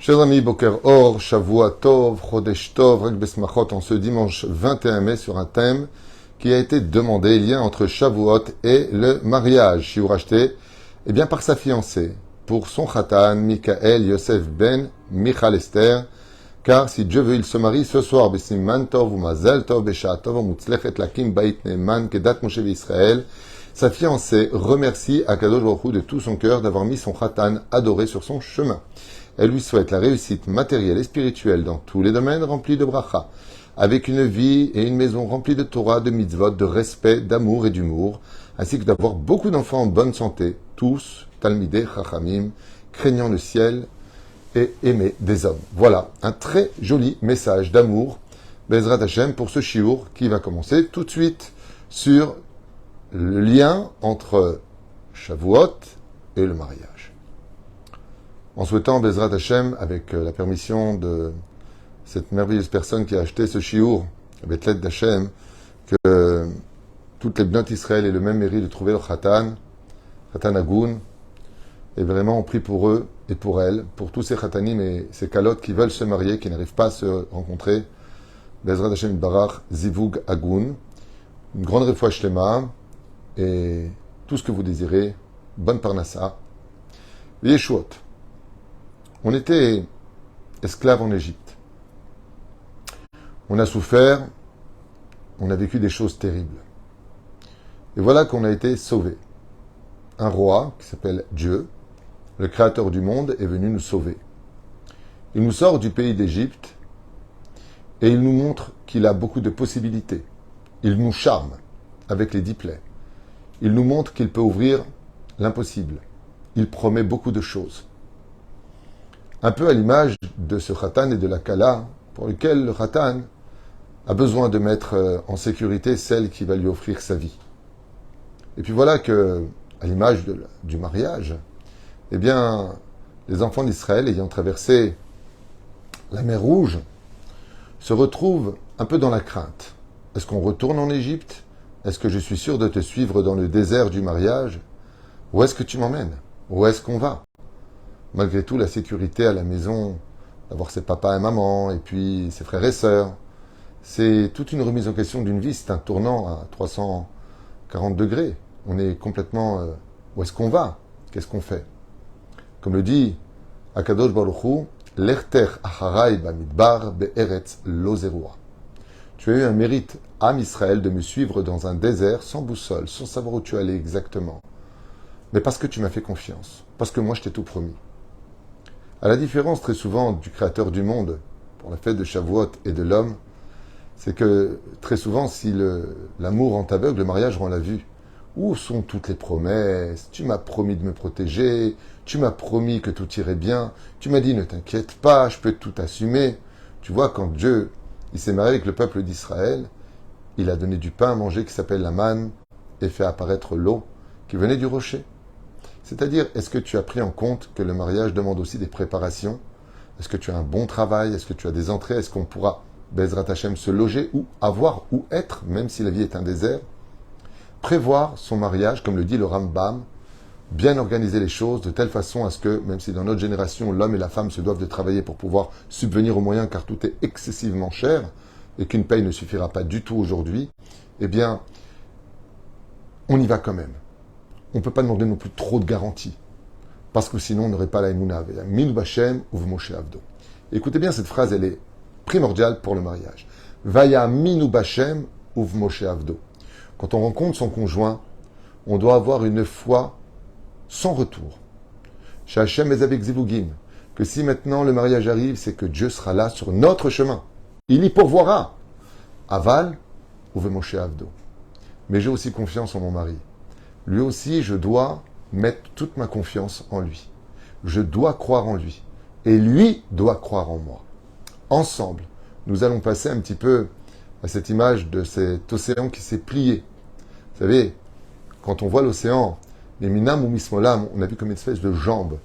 Chers amis, Boker Or, Shavua Tov, Chodesh Tov, Rek Besmachot, en ce dimanche 21 mai sur un thème qui a été demandé, lien entre Shavuot et le mariage. Shiur acheté, eh bien, par sa fiancée, pour son Khatan, Mikael Yosef Ben Michal Esther, car si Dieu veut, il se marie ce soir, Besimman Tov, Umazel Tov, Besha Tov, Mutzlechet Lakim Bait Neman, Kedat Moshe Israël. Sa fiancée remercie Akadosh Baruch Hu de tout son cœur d'avoir mis son Khatan adoré sur son chemin. Elle lui souhaite la réussite matérielle et spirituelle dans tous les domaines remplis de bracha, avec une vie et une maison remplies de Torah, de mitzvot, de respect, d'amour et d'humour, ainsi que d'avoir beaucoup d'enfants en bonne santé, tous, talmidei, chachamim, craignant le ciel et aimés des hommes. Voilà, un très joli message d'amour, Bezrat Hashem, pour ce shiur qui va commencer tout de suite sur le lien entre Shavuot et le mariage. En souhaitant, Bezrat Hashem, avec la permission de cette merveilleuse personne qui a acheté ce shiur, Betlet d'Hashem, que toutes les bnot Israël aient le même mérite de trouver le Khatan Agoun, et vraiment on prie pour eux et pour elles, pour tous ces Khatanim et ces calottes qui veulent se marier, qui n'arrivent pas à se rencontrer. Bezrat Hashem Barach Zivug Agoun, une grande refoua shlema, et tout ce que vous désirez, bonne parnassa, Yeshuot. On était esclaves en Égypte. On a souffert, on a vécu des choses terribles. Et voilà qu'on a été sauvés. Un roi, qui s'appelle Dieu, le créateur du monde, est venu nous sauver. Il nous sort du pays d'Égypte et il nous montre qu'il a beaucoup de possibilités. Il nous charme avec les 10 plaies. Il nous montre qu'il peut ouvrir l'impossible. Il promet beaucoup de choses. Un peu à l'image de ce Khatan et de la Kala, pour lequel le Khatan a besoin de mettre en sécurité celle qui va lui offrir sa vie. Et puis voilà que, à l'image du mariage, eh bien, les enfants d'Israël, ayant traversé la mer Rouge, se retrouvent un peu dans la crainte. Est-ce qu'on retourne en Égypte? Est-ce que je suis sûr de te suivre dans le désert du mariage? Où est-ce que tu m'emmènes? Où est-ce qu'on va? Malgré tout, la sécurité à la maison, d'avoir ses papas et maman, et puis ses frères et sœurs, c'est toute une remise en question d'une vie. C'est un tournant à 340 degrés. On est complètement... où est-ce qu'on va? Qu'est-ce qu'on fait? Comme le dit Akadosh Baruch Hu, Lerter acharai bamidbar be'eretz lo zerua. Tu as eu un mérite, âme Israël, de me suivre dans un désert sans boussole, sans savoir où tu allais exactement. Mais parce que tu m'as fait confiance, parce que moi je t'ai tout promis. À la différence très souvent du créateur du monde, pour la fête de Shavuot et de l'homme, c'est que très souvent, si l'amour rend aveugle, le mariage rend la vue. Où sont toutes les promesses? Tu m'as promis de me protéger, tu m'as promis que tout irait bien, tu m'as dit ne t'inquiète pas, je peux tout assumer. Tu vois, quand Dieu il s'est marié avec le peuple d'Israël, il a donné du pain à manger qui s'appelle la manne et fait apparaître l'eau qui venait du rocher. C'est-à-dire, est-ce que tu as pris en compte que le mariage demande aussi des préparations? Est-ce que tu as un bon travail? Est-ce que tu as des entrées? Est-ce qu'on pourra, Bezrat Hashem, se loger ou avoir ou être, même si la vie est un désert? Prévoir son mariage, comme le dit le Rambam, bien organiser les choses de telle façon à ce que, même si dans notre génération, l'homme et la femme se doivent de travailler pour pouvoir subvenir aux moyens, car tout est excessivement cher, et qu'une paye ne suffira pas du tout aujourd'hui, eh bien, on y va quand même. On ne peut pas demander non plus trop de garanties, parce que sinon on n'aurait pas la Emouna. Minu Bashem uv Moshe Avdo. Écoutez bien, cette phrase, elle est primordiale pour le mariage. Vaya Minu Bashem uv Moshe Avdo. Quand on rencontre son conjoint, on doit avoir une foi sans retour. Chez Hachem et avec Zivugim, que si maintenant le mariage arrive, c'est que Dieu sera là sur notre chemin. Il y pourvoira. Aval uv Moshe Avdo. Mais j'ai aussi confiance en mon mari. Lui aussi, je dois mettre toute ma confiance en lui. Je dois croire en lui. Et lui doit croire en moi. Ensemble, nous allons passer un petit peu à cette image de cet océan qui s'est plié. Vous savez, quand on voit l'océan, les minam ou mismolam, on a vu comme une espèce de jambe.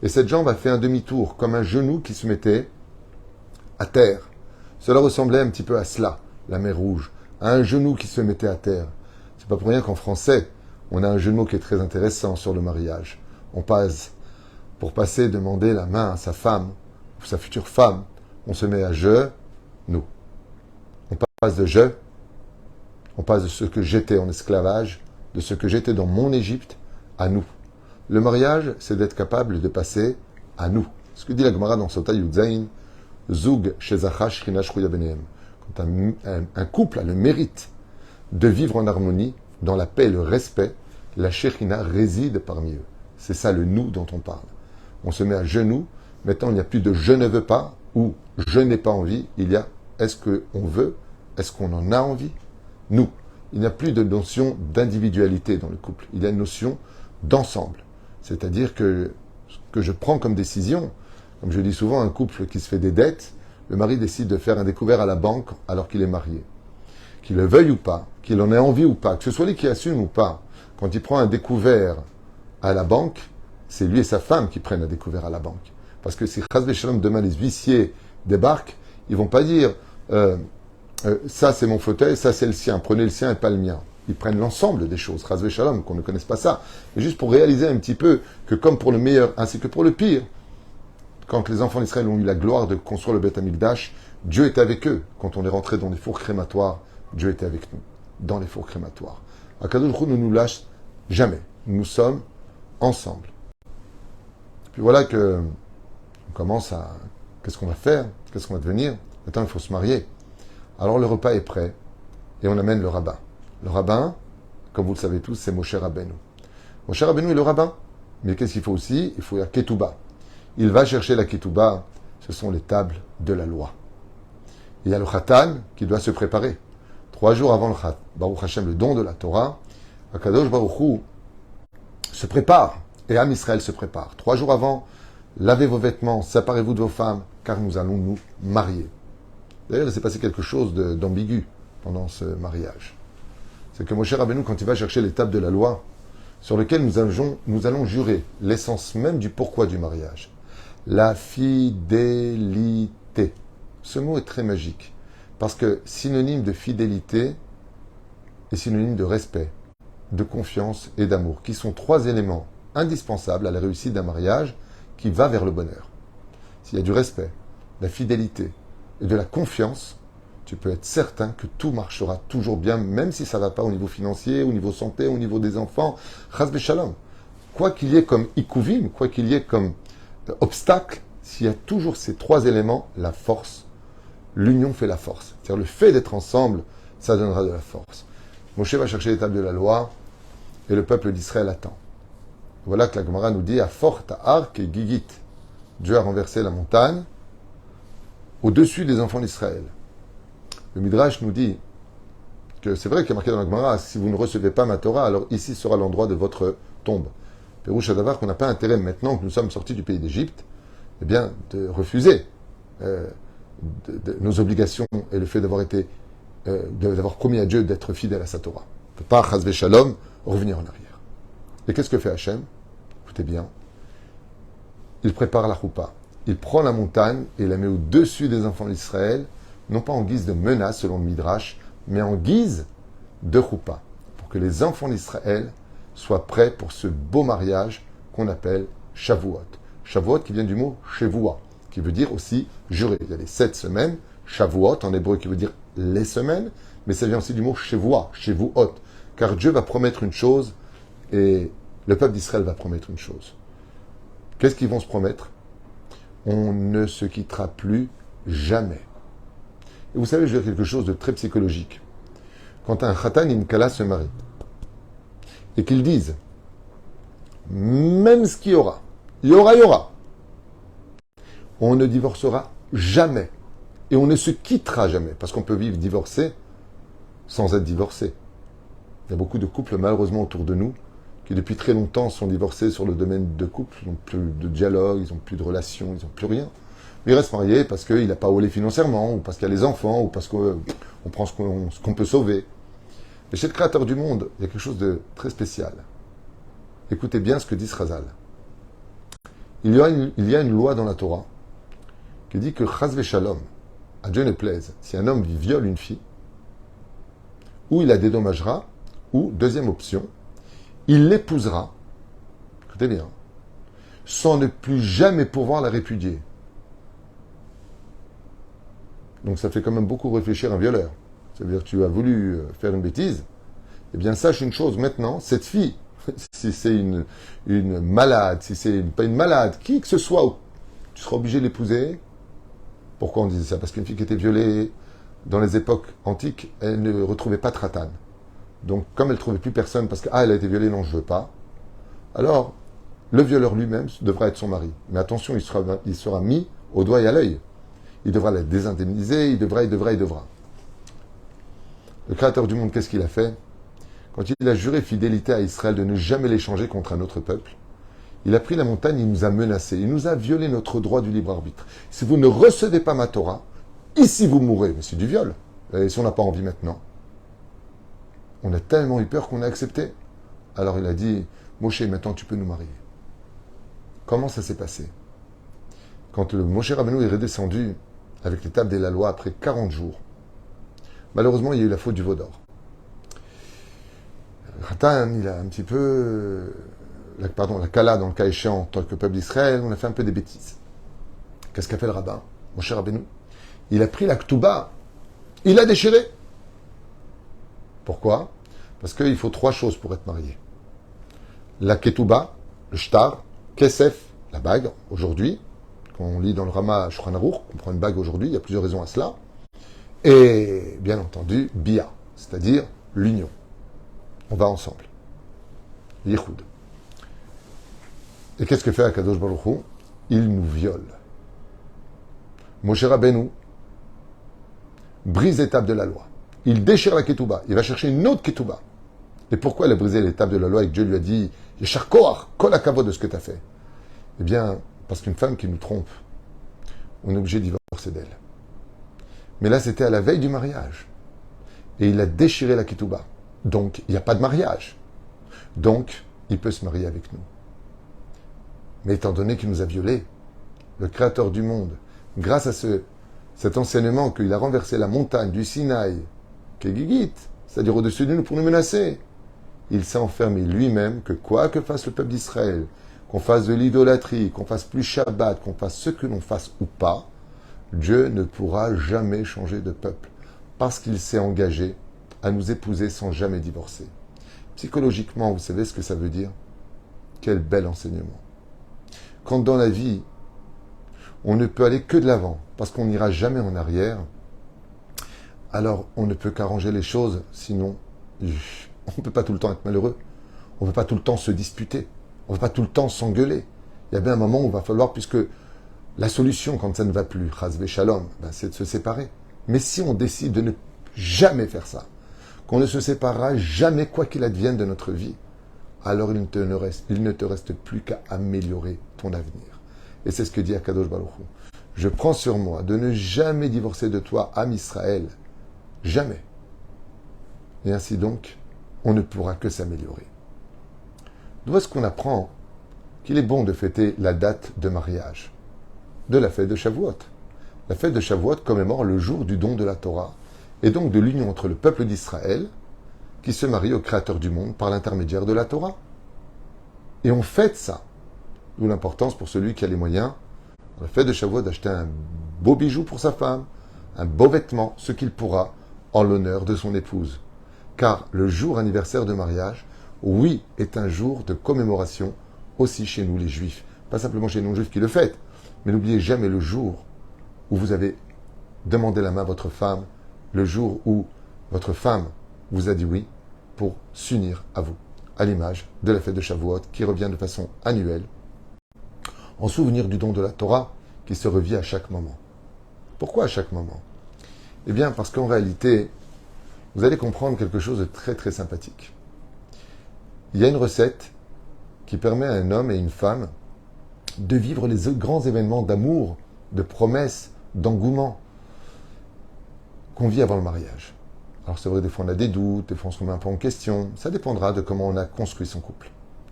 Et cette jambe a fait un demi-tour, comme un genou qui se mettait à terre. Cela ressemblait un petit peu à cela, la mer Rouge, à un genou qui se mettait à terre. C'est pas pour rien qu'en français, on a un jeu de mots qui est très intéressant sur le mariage. On passe, pour passer, demander la main à sa femme, ou sa future femme, on se met à je, nous. On passe de je, on passe de ce que j'étais en esclavage, de ce que j'étais dans mon Égypte, à nous. Le mariage, c'est d'être capable de passer à nous. Ce que dit la Gemara dans Sota Yudzaïn, Zug Shezacha Shrina Shruya Benehem. Quand un couple a le mérite de vivre en harmonie, dans la paix et le respect, la Shekhinah réside parmi eux. C'est ça le nous dont on parle. On se met à genoux. Maintenant, il n'y a plus de je ne veux pas ou je n'ai pas envie. Il y a est-ce qu'on veut, est-ce qu'on en a envie. Nous. Il n'y a plus de notion d'individualité dans le couple. Il y a une notion d'ensemble. C'est-à-dire que ce que je prends comme décision, comme je dis souvent, un couple qui se fait des dettes, le mari décide de faire un découvert à la banque alors qu'il est marié. Qu'il le veuille ou pas, qu'il en ait envie ou pas, que ce soit lui qui assume ou pas, quand il prend un découvert à la banque, c'est lui et sa femme qui prennent un découvert à la banque. Parce que si Chas Shalom demain les huissiers débarquent, ils vont pas dire ça c'est mon fauteuil, ça c'est le sien, prenez le sien et pas le mien. Ils prennent l'ensemble des choses, Chas Shalom, qu'on ne connaisse pas ça. Mais juste pour réaliser un petit peu que comme pour le meilleur ainsi que pour le pire, quand les enfants d'Israël ont eu la gloire de construire le Beth Amikdash, Dieu était avec eux. Quand on est rentré dans les fours crématoires, Dieu était avec nous, dans les fours crématoires. Akadosh Baruch Hu ne nous lâche jamais. Nous sommes ensemble. Puis voilà que on commence à... Qu'est-ce qu'on va faire? Qu'est-ce qu'on va devenir? Maintenant, il faut se marier. Alors le repas est prêt et on amène le rabbin. Le rabbin, comme vous le savez tous, c'est Moshe Rabbeinu. Moshe Rabbeinu est le rabbin. Mais qu'est-ce qu'il faut aussi? Il faut la ketouba. Il va chercher la ketouba. Ce sont les tables de la loi. Il y a le khatan qui doit se préparer. 3 jours avant le Baruch Hashem, le don de la Torah, Akadosh Baruch Hu se prépare. Et Am Israël se prépare. 3 jours avant, lavez vos vêtements, séparez-vous de vos femmes, car nous allons nous marier. D'ailleurs, il s'est passé quelque chose d'ambigu pendant ce mariage. C'est que Moshe Rabbeinu, quand il va chercher les tables de la loi, sur lesquelles nous allons jurer l'essence même du pourquoi du mariage. La fidélité. Ce mot est très magique, parce que synonyme de fidélité est synonyme de respect, de confiance et d'amour, qui sont 3 éléments indispensables à la réussite d'un mariage qui va vers le bonheur. S'il y a du respect, de la fidélité et de la confiance, tu peux être certain que tout marchera toujours bien, même si ça ne va pas au niveau financier, au niveau santé, au niveau des enfants. Chas v'shalom. Quoi qu'il y ait comme ikuvim, quoi qu'il y ait comme obstacle, s'il y a toujours ces 3 éléments, la force, l'union fait la force. C'est-à-dire le fait d'être ensemble, ça donnera de la force. Moshe va chercher les tables de la loi et le peuple d'Israël attend. Voilà que la Gemara nous dit à Fort, à Arc et Gigit. Dieu a renversé la montagne au-dessus des enfants d'Israël. Le Midrash nous dit que c'est vrai qu'il y a marqué dans la Gemara, si vous ne recevez pas ma Torah, alors ici sera l'endroit de votre tombe. Pérouche Adavar, qu'on n'a pas intérêt maintenant que nous sommes sortis du pays d'Égypte, eh bien, de refuser nos obligations et le fait d'avoir promis à Dieu d'être fidèle à sa Torah. On ne peut pas, chas v'shalom, revenir en arrière. Et qu'est-ce que fait Hachem? Écoutez bien. Il prépare la choupa. Il prend la montagne et la met au-dessus des enfants d'Israël, non pas en guise de menace selon le Midrash, mais en guise de choupa, pour que les enfants d'Israël soient prêts pour ce beau mariage qu'on appelle Shavuot. Shavuot qui vient du mot Shavua, qui veut dire aussi jurer. Il y a les 7 semaines, Shavuot en hébreu qui veut dire les semaines, mais ça vient aussi du mot Shavua, Shavuot, car Dieu va promettre une chose et le peuple d'Israël va promettre une chose. Qu'est-ce qu'ils vont se promettre? On ne se quittera plus jamais. Et vous savez, je veux dire quelque chose de très psychologique. Quand un khatan et une kala se marient, et qu'ils disent, même ce qu'il y aura, il y aura, on ne divorcera jamais. Et on ne se quittera jamais. Parce qu'on peut vivre divorcé sans être divorcé. Il y a beaucoup de couples, malheureusement, autour de nous, qui depuis très longtemps sont divorcés sur le domaine de couple. Ils n'ont plus de dialogue, ils n'ont plus de relations, ils n'ont plus rien. Mais ils restent mariés parce qu'il n'a pas roulé financièrement, ou parce qu'il y a les enfants, ou parce qu'on prend ce qu'on peut sauver. Mais chez le Créateur du monde, il y a quelque chose de très spécial. Écoutez bien ce que dit Srazal. Il y a une loi dans la Torah qui dit que chas v'shalom, à Dieu ne plaise, si un homme viole une fille, ou il la dédommagera, ou, deuxième option, il l'épousera, écoutez bien, sans ne plus jamais pouvoir la répudier. Donc ça fait quand même beaucoup réfléchir un violeur. C'est-à-dire que tu as voulu faire une bêtise. Eh bien, sache une chose maintenant, cette fille, si c'est une malade, si c'est pas une malade, qui que ce soit, tu seras obligé de l'épouser. Pourquoi on disait ça? Parce qu'une fille qui était violée dans les époques antiques, elle ne retrouvait pas Tratan. Donc, comme elle ne trouvait plus personne, parce que, elle a été violée, non, je ne veux pas, alors, le violeur lui-même devra être son mari. Mais attention, il sera mis au doigt et à l'œil. Il devra la désindemniser, il devra. Le Créateur du monde, qu'est-ce qu'il a fait? Quand il a juré fidélité à Israël de ne jamais l'échanger contre un autre peuple, il a pris la montagne, il nous a menacés, il nous a violé notre droit du libre arbitre. Si vous ne recevez pas ma Torah, ici vous mourrez. Mais c'est du viol. Et si on n'a pas envie maintenant? On a tellement eu peur qu'on a accepté. Alors il a dit, Moshe, maintenant tu peux nous marier. Comment ça s'est passé? Quand le Moshe Rabbeinu est redescendu avec les tables de la loi après 40 jours, malheureusement il y a eu la faute du veau d'or. Ratan, il a un petit peu... la Kala, dans le cas échéant, en tant que peuple d'Israël, on a fait un peu des bêtises. Qu'est-ce qu'a fait le rabbin, Moshe Rabbeinu? Il a pris la Ketouba, il l'a déchiré. Pourquoi? Parce qu'il faut 3 choses pour être marié. La Ketouba, le shtar, Kesef, la bague, aujourd'hui, quand on lit dans le Rama Shulchan Aruch, on prend une bague aujourd'hui, il y a plusieurs raisons à cela. Et bien entendu, Bia, c'est-à-dire l'union. On va ensemble. Yichud. Et qu'est-ce que fait Akadosh Baruch Hu? Il nous viole. Moshe Rabbeinu brise l'étape de la loi. Il déchire la ketouba. Il va chercher une autre ketouba. Et pourquoi il a brisé l'étape de la loi et que Dieu lui a dit Yeshar Koach, kol hakavod de ce que tu as fait? Eh bien, parce qu'une femme qui nous trompe, on est obligé de divorcer d'elle. Mais là, c'était à la veille du mariage. Et il a déchiré la ketouba. Donc, il n'y a pas de mariage. Donc, il peut se marier avec nous. Mais étant donné qu'il nous a violés, le Créateur du monde, grâce à cet enseignement qu'il a renversé la montagne du Sinaï, Kegigit, c'est-à-dire au-dessus de nous pour nous menacer, il s'est enfermé lui-même que quoi que fasse le peuple d'Israël, qu'on fasse de l'idolâtrie, qu'on fasse plus Shabbat, qu'on fasse ce que l'on fasse ou pas, Dieu ne pourra jamais changer de peuple, parce qu'il s'est engagé à nous épouser sans jamais divorcer. Psychologiquement, vous savez ce que ça veut dire? Quel bel enseignement. Quand dans la vie, on ne peut aller que de l'avant, parce qu'on n'ira jamais en arrière, alors on ne peut qu'arranger les choses, sinon on ne peut pas tout le temps être malheureux, on ne peut pas tout le temps se disputer, on ne peut pas tout le temps s'engueuler. Il y a bien un moment où il va falloir, puisque la solution quand ça ne va plus, Chas Shalom, c'est de se séparer. Mais si on décide de ne jamais faire ça, qu'on ne se séparera jamais quoi qu'il advienne de notre vie, alors il ne te reste plus qu'à améliorer ton avenir. Et c'est ce que dit Akadosh Baruch Hu. Je prends sur moi de ne jamais divorcer de toi, âme Israël. Jamais. Et ainsi donc, on ne pourra que s'améliorer. D'où est-ce qu'on apprend qu'il est bon de fêter la date de mariage? De la fête de Shavuot. La fête de Shavuot commémore le jour du don de la Torah, et donc de l'union entre le peuple d'Israël, qui se marie au Créateur du monde par l'intermédiaire de la Torah. Et on fête ça. D'où l'importance pour celui qui a les moyens, dans la fête de Shavuot, d'acheter un beau bijou pour sa femme, un beau vêtement, ce qu'il pourra, en l'honneur de son épouse. Car le jour anniversaire de mariage, oui, est un jour de commémoration aussi chez nous les Juifs. Pas simplement chez nous les Juifs qui le fêtent, mais n'oubliez jamais le jour où vous avez demandé la main à votre femme, le jour où votre femme vous a dit oui pour s'unir à vous, à l'image de la fête de Shavuot qui revient de façon annuelle, en souvenir du don de la Torah qui se revit à chaque moment. Pourquoi à chaque moment? Eh bien, parce qu'en réalité, vous allez comprendre quelque chose de très très sympathique. Il y a une recette qui permet à un homme et une femme de vivre les grands événements d'amour, de promesses, d'engouement qu'on vit avant le mariage. Alors c'est vrai, des fois on a des doutes, des fois on se remet un peu en question. Ça dépendra de comment on a construit son couple.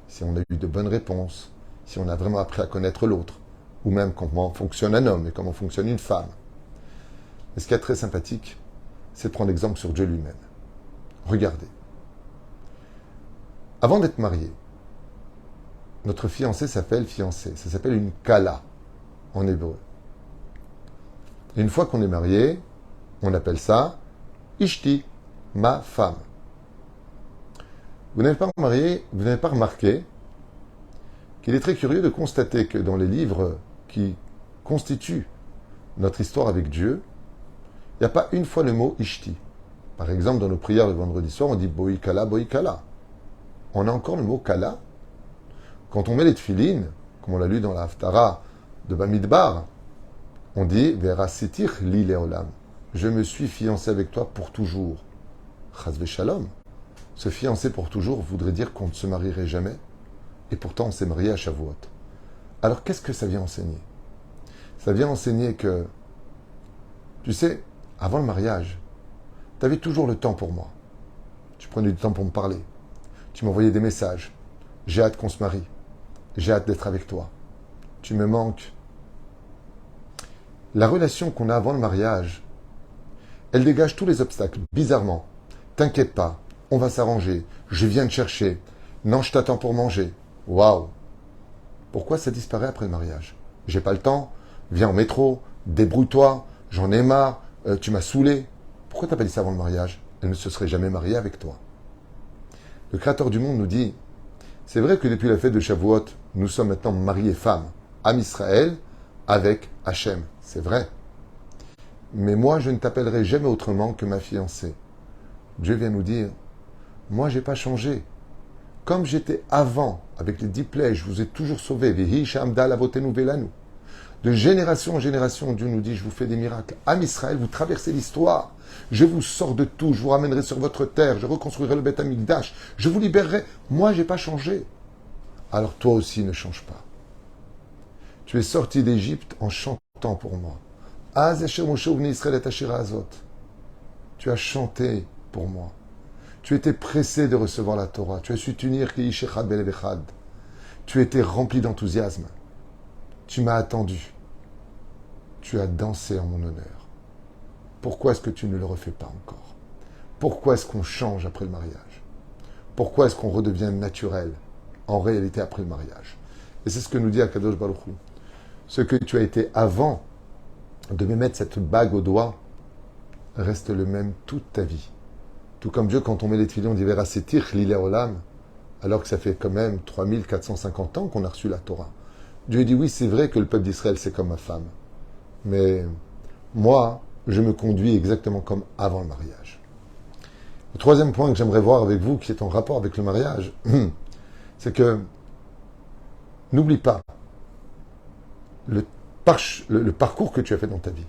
Si on a eu de bonnes réponses, si on a vraiment appris à connaître l'autre, ou même comment fonctionne un homme et comment fonctionne une femme. Et ce qui est très sympathique, c'est de prendre l'exemple sur Dieu lui-même. Regardez. Avant d'être marié, notre fiancé s'appelle fiancé. Ça s'appelle une kala en hébreu. Et une fois qu'on est marié, On appelle ça Ishti, ma femme. Vous n'avez pas remarqué qu'il est très curieux de constater que dans les livres qui constituent notre histoire avec Dieu, il n'y a pas une fois le mot Ishti. Par exemple, dans nos prières le vendredi soir, on dit Boïkala, Boïkala. On a encore le mot Kala. Quand on met les tefilines, comme on l'a lu dans la Haftara de Bamidbar, on dit Verasitir li leolam. Je me suis fiancé avec toi pour toujours. Chazve shalom. Se fiancer pour toujours voudrait dire qu'on ne se marierait jamais. Et pourtant, on s'est marié à Shavuot. Alors, qu'est-ce que ça vient enseigner? Ça vient enseigner que, tu sais, avant le mariage, tu avais toujours le temps pour moi. Tu prenais du temps pour me parler. Tu m'envoyais des messages. J'ai hâte qu'on se marie. J'ai hâte d'être avec toi. Tu me manques. La relation qu'on a avant le mariage, elle dégage tous les obstacles. Bizarrement. T'inquiète pas. On va s'arranger. Je viens te chercher. Non, je t'attends pour manger. Waouh! Pourquoi ça disparaît après le mariage? J'ai pas le temps. Viens en métro. Débrouille-toi. J'en ai marre. Tu m'as saoulé. Pourquoi t'as pas dit ça avant le mariage? Elle ne se serait jamais mariée avec toi. Le Créateur du monde nous dit, c'est vrai que depuis la fête de Shavuot, nous sommes maintenant mariés femmes, Am Israël, avec Hachem. C'est vrai. Mais moi, je ne t'appellerai jamais autrement que ma fiancée. Dieu vient nous dire, moi, j'ai pas changé. Comme j'étais avant, avec les 10 plaies, je vous ai toujours sauvés. Vehi shamda lavotenu velanu. De génération en génération, Dieu nous dit, je vous fais des miracles. Am Israël, vous traversez l'histoire. Je vous sors de tout, je vous ramènerai sur votre terre, je reconstruirai le Beth Amikdash, je vous libérerai. Moi, j'ai pas changé. Alors toi aussi, ne change pas. Tu es sorti d'Égypte en chantant pour moi. Az Asher Moshe uvnei Israël et Ashira Azot. Tu as chanté pour moi. Tu étais pressé de recevoir la Torah. Tu as su t'unir ki ish echad belev echad. Tu étais rempli d'enthousiasme. Tu m'as attendu. Tu as dansé en mon honneur. Pourquoi est-ce que tu ne le refais pas encore? Pourquoi est-ce qu'on change après le mariage? Pourquoi est-ce qu'on redevient naturel en réalité après le mariage? Et c'est ce que nous dit Akadosh Baruch Hu. Ce que tu as été avant de me mettre cette bague au doigt reste le même toute ta vie. Tout comme Dieu, quand on met les tefilines, on dit Verasetir li leolam, alors que ça fait quand même 3450 ans qu'on a reçu la Torah. Dieu dit oui, c'est vrai que le peuple d'Israël, c'est comme ma femme. Mais moi, je me conduis exactement comme avant le mariage. Le troisième point que j'aimerais voir avec vous, qui est en rapport avec le mariage, c'est que n'oublie pas le parcours que tu as fait dans ta vie.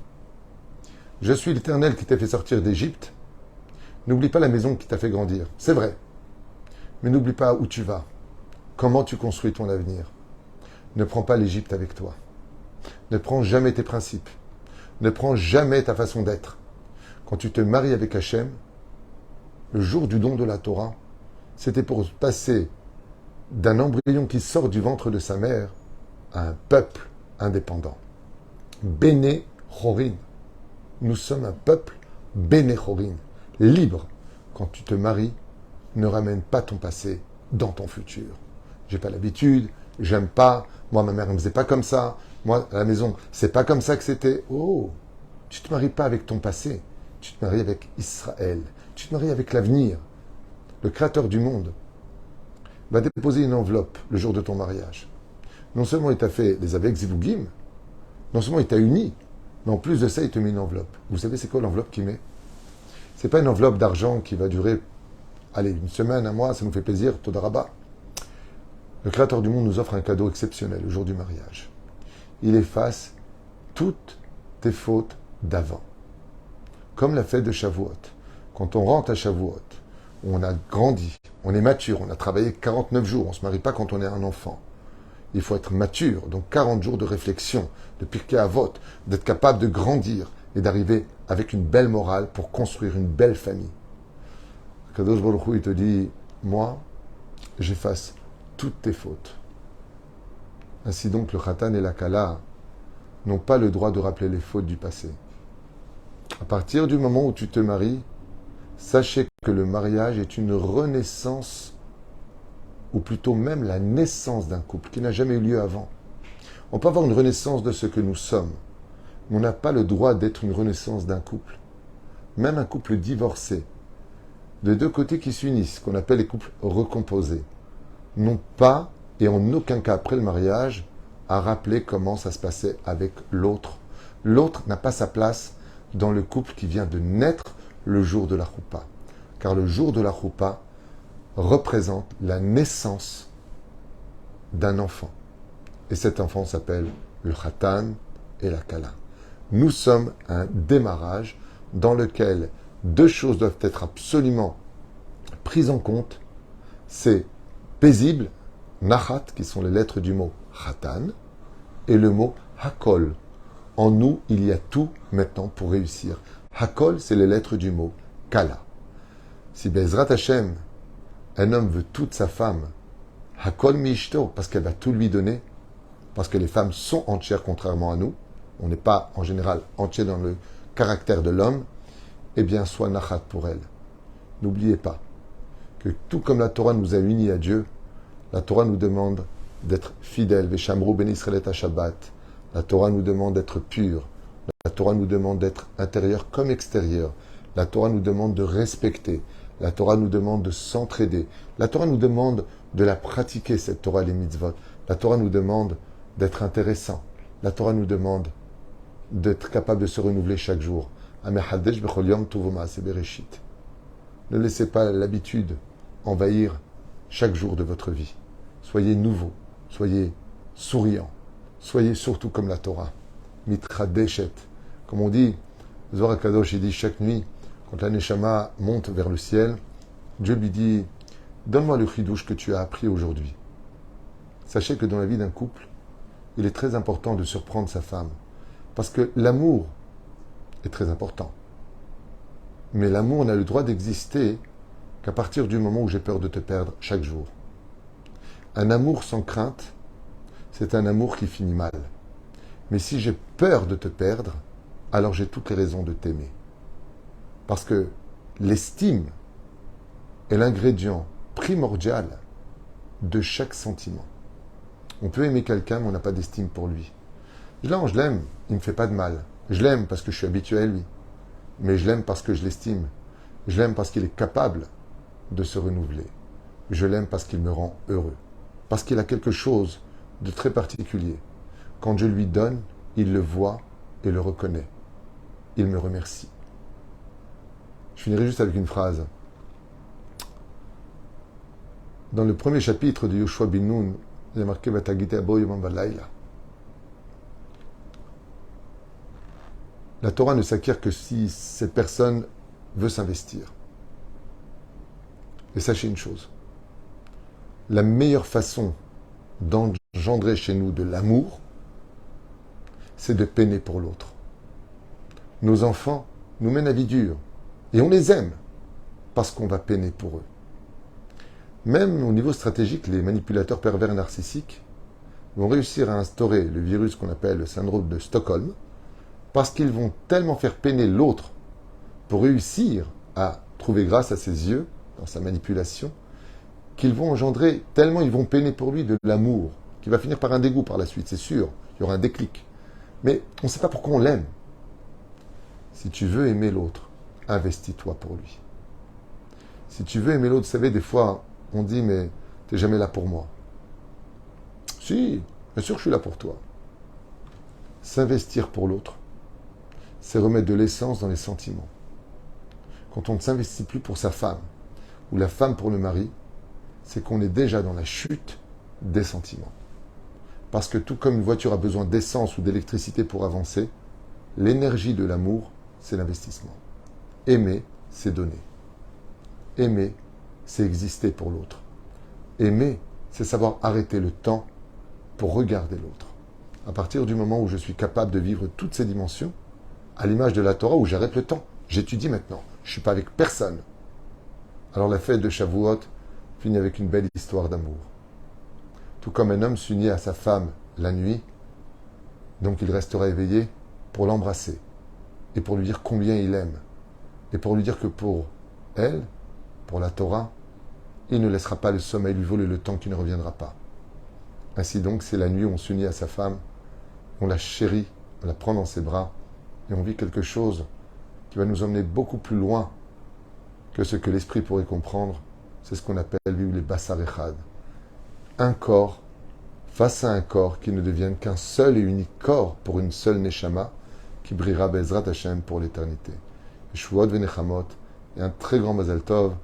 Je suis l'Éternel qui t'a fait sortir d'Égypte. N'oublie pas la maison qui t'a fait grandir. C'est vrai. Mais n'oublie pas où tu vas. Comment tu construis ton avenir. Ne prends pas l'Égypte avec toi. Ne prends jamais tes principes. Ne prends jamais ta façon d'être. Quand tu te maries avec Hachem, le jour du don de la Torah, c'était pour passer d'un embryon qui sort du ventre de sa mère à un peuple indépendant. Béné Chorin. Nous sommes un peuple Béné Chorin, libre. Quand tu te maries, ne ramène pas ton passé dans ton futur. J'ai pas l'habitude, j'aime pas, moi ma mère ne me faisait pas comme ça, moi à la maison, c'est pas comme ça que c'était. Oh, tu te maries pas avec ton passé, tu te maries avec Israël, tu te maries avec l'avenir. Le Créateur du monde va déposer une enveloppe le jour de ton mariage. Non seulement il t'a fait les Avek Zivugim, non seulement il t'a uni, mais en plus de ça, il te met une enveloppe. Vous savez c'est quoi l'enveloppe qu'il met? C'est pas une enveloppe d'argent qui va durer, allez, une semaine, un mois, ça nous fait plaisir, Todaraba. Le Créateur du monde nous offre un cadeau exceptionnel le jour du mariage. Il efface toutes tes fautes d'avant. Comme la fête de Shavuot. Quand on rentre à Shavuot, on a grandi, on est mature, on a travaillé 49 jours, on ne se marie pas quand on est un enfant. Il faut être mature, donc 40 jours de réflexion, de pirkei avot, d'être capable de grandir et d'arriver avec une belle morale pour construire une belle famille. Kadosh Baruch Hu, il te dit, moi, j'efface toutes tes fautes. Ainsi donc, le Khatan et la Kala n'ont pas le droit de rappeler les fautes du passé. À partir du moment où tu te maries, sachez que le mariage est une renaissance, ou plutôt même la naissance d'un couple qui n'a jamais eu lieu avant. On peut avoir une renaissance de ce que nous sommes, mais on n'a pas le droit d'être une renaissance d'un couple. même un couple divorcé, de deux côtés qui s'unissent, qu'on appelle les couples recomposés, n'ont pas, et en aucun cas après le mariage, à rappeler comment ça se passait avec l'autre. L'autre n'a pas sa place dans le couple qui vient de naître le jour de la choupa. Car le jour de la choupa représente la naissance d'un enfant. Et cet enfant s'appelle le khatan et la kala. Nous sommes un démarrage dans lequel deux choses doivent être absolument prises en compte. C'est paisible, nachat, qui sont les lettres du mot khatan, et le mot hakol. En nous, il y a tout maintenant pour réussir. Hakol, c'est les lettres du mot kala. Si Bezrat Hashem, un homme veut toute sa femme, hakol mishto, parce qu'elle va tout lui donner, parce que les femmes sont entières contrairement à nous, on n'est pas en général entier dans le caractère de l'homme, eh bien, sois nachat pour elle. N'oubliez pas que tout comme la Torah nous a unis à Dieu, la Torah nous demande d'être fidèles. Veshamru ben Israël et Shabbat. La Torah nous demande d'être pur. La Torah nous demande d'être intérieur comme extérieur. La Torah nous demande de respecter. La Torah nous demande de s'entraider. La Torah nous demande de la pratiquer, cette Torah, les mitzvot. La Torah nous demande d'être intéressant. La Torah nous demande d'être capable de se renouveler chaque jour. Ne laissez pas l'habitude envahir chaque jour de votre vie. Soyez nouveau, soyez souriant, soyez surtout comme la Torah. Mitra Deshet. Comme on dit, Zohar Kadosh, il dit chaque nuit, quand la Neshama monte vers le ciel, Dieu lui dit, donne-moi le chidouche que tu as appris aujourd'hui. Sachez que dans la vie d'un couple, il est très important de surprendre sa femme. Parce que l'amour est très important. Mais l'amour n'a le droit d'exister qu'à partir du moment où j'ai peur de te perdre chaque jour. Un amour sans crainte, c'est un amour qui finit mal. Mais si j'ai peur de te perdre, alors j'ai toutes les raisons de t'aimer. Parce que l'estime est l'ingrédient primordial de chaque sentiment. On peut aimer quelqu'un, mais on n'a pas d'estime pour lui. Je l'aime, il ne me fait pas de mal. Je l'aime parce que je suis habitué à lui. Mais je l'aime parce que je l'estime. Je l'aime parce qu'il est capable de se renouveler. Je l'aime parce qu'il me rend heureux. Parce qu'il a quelque chose de très particulier. Quand je lui donne, il le voit et le reconnaît. Il me remercie. Je finirai juste avec une phrase. Dans le premier chapitre de Yoshua bin Nun, il y a marqué Vatagite abo yomam valayla. La Torah ne s'acquiert que si cette personne veut s'investir. Et sachez une chose. La meilleure façon d'engendrer chez nous de l'amour, c'est de peiner pour l'autre. Nos enfants nous mènent à vie dure. Et on les aime parce qu'on va peiner pour eux. Même au niveau stratégique, les manipulateurs pervers narcissiques vont réussir à instaurer le virus qu'on appelle le syndrome de Stockholm parce qu'ils vont tellement faire peiner l'autre pour réussir à trouver grâce à ses yeux, dans sa manipulation, qu'ils vont engendrer, tellement ils vont peiner pour lui de l'amour, qui va finir par un dégoût par la suite, c'est sûr, il y aura un déclic. Mais on ne sait pas pourquoi on l'aime. Si tu veux aimer l'autre, investis-toi pour lui. Si tu veux aimer l'autre, vous savez, des fois, on dit, mais tu n'es jamais là pour moi. Si, bien sûr que je suis là pour toi. S'investir pour l'autre, c'est remettre de l'essence dans les sentiments. Quand on ne s'investit plus pour sa femme, ou la femme pour le mari, c'est qu'on est déjà dans la chute des sentiments. Parce que tout comme une voiture a besoin d'essence ou d'électricité pour avancer, l'énergie de l'amour, c'est l'investissement. Aimer, c'est donner. Aimer, c'est exister pour l'autre. Aimer, c'est savoir arrêter le temps pour regarder l'autre. À partir du moment où je suis capable de vivre toutes ces dimensions, à l'image de la Torah où j'arrête le temps, j'étudie maintenant, je ne suis pas avec personne. Alors la fête de Shavuot finit avec une belle histoire d'amour. Tout comme un homme s'unit à sa femme la nuit, donc il restera éveillé pour l'embrasser et pour lui dire combien il aime et pour lui dire que pour elle, pour la Torah, il ne laissera pas le sommeil lui voler le temps qui ne reviendra pas. Ainsi donc, c'est la nuit où on s'unit à sa femme, on la chérit, on la prend dans ses bras et on vit quelque chose qui qui va nous emmener beaucoup plus loin que ce que l'esprit pourrait comprendre. C'est ce qu'on appelle, lui, les Bassar Echad. Un corps face à un corps qui ne devienne qu'un seul et unique corps pour une seule Neshama qui brillera Bezrat Hashem pour l'éternité. Shuot Venechamot et un très grand Mazal Tov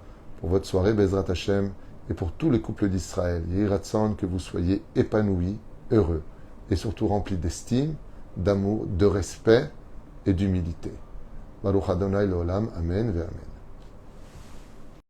pour votre soirée Bezrat Hashem et pour tous les couples d'Israël. Yehi Ratzon, que vous soyez épanouis, heureux et surtout remplis d'estime, d'amour, de respect et d'humilité. Baruch Adonai L'Olam, Amen ve Amen.